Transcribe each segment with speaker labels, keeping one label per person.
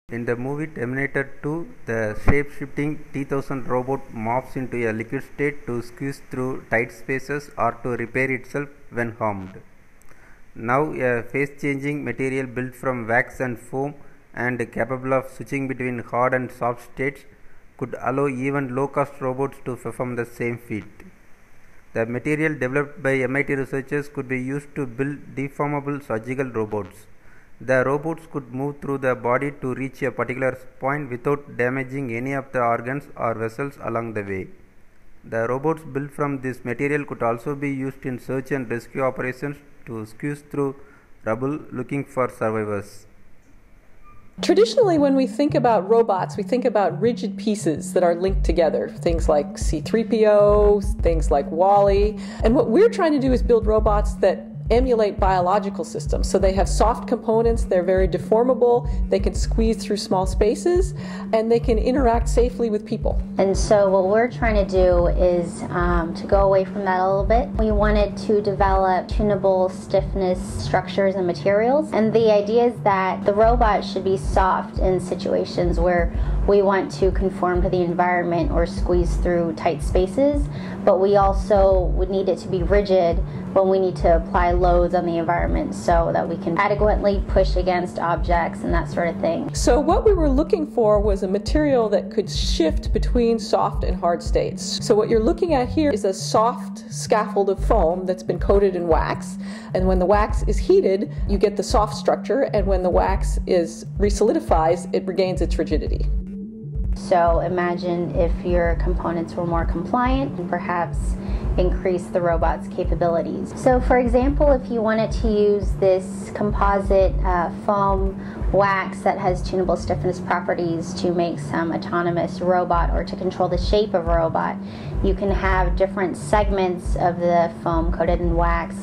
Speaker 1: In the movie Terminator 2, the shape-shifting T-1000 robot morphs into a liquid state to squeeze through tight spaces or to repair itself when harmed. Now, a phase-changing material built from wax and foam and capable of switching between hard and soft states could allow even low-cost robots to perform the same feat. The material developed by MIT researchers could be used to build deformable surgical robots. The robots could move through the body to reach a particular point without damaging any of the organs or vessels along the way. The robots built from this material could also be used in search and rescue operations to squeeze through rubble looking for survivors.
Speaker 2: Traditionally, when we think about robots, we think about rigid pieces that are linked together, things like C-3PO, things like WALL-E. And what we're trying to do is build robots that emulate biological systems. So they have soft components, they're very deformable, they can squeeze through small spaces, and they can interact safely with people.
Speaker 3: And so what we're trying to do is to go away from that a little bit. We wanted to develop tunable stiffness structures and materials. And the idea is that the robot should be soft in situations where we want to conform to the environment or squeeze through tight spaces, but we also would need it to be rigid when we need to apply loads on the environment so that we can adequately push against objects and that sort of thing.
Speaker 2: So what we were looking for was a material that could shift between soft and hard states. So what you're looking at here is a soft scaffold of foam that's been coated in wax, and when the wax is heated, you get the soft structure, and when the wax is resolidifies, it regains its rigidity.
Speaker 3: So imagine if your components were more compliant and perhaps increase the robot's capabilities. So for example, if you wanted to use this composite foam wax that has tunable stiffness properties to make some autonomous robot or to control the shape of a robot, you can have different segments of the foam coated in wax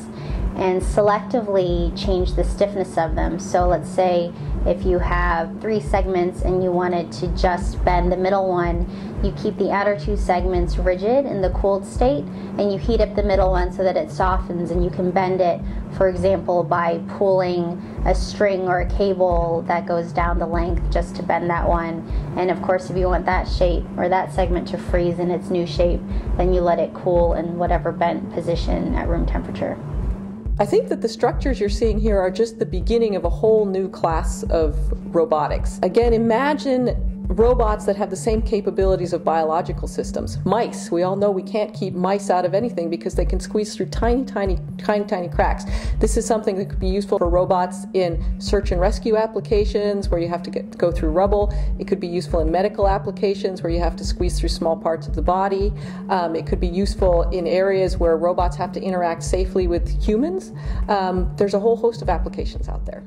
Speaker 3: and selectively change the stiffness of them. So let's say if you have 3 segments and you wanted to just bend the middle one, you keep the outer 2 segments rigid in the cooled state and you heat up the middle one so that it softens, and you can bend it, for example, by pulling a string or a cable that goes down the length just to bend that one. And of course, if you want that shape or that segment to freeze in its new shape, then you let it cool in whatever bent position at room temperature.
Speaker 2: I think that the structures you're seeing here are just the beginning of a whole new class of robotics. Again, imagine robots that have the same capabilities of biological systems. Mice, we all know we can't keep mice out of anything because they can squeeze through tiny cracks. This is something that could be useful for robots in search and rescue applications where you have to go through rubble. It could be useful in medical applications where you have to squeeze through small parts of the body. It could be useful in areas where robots have to interact safely with humans. There's a whole host of applications out there.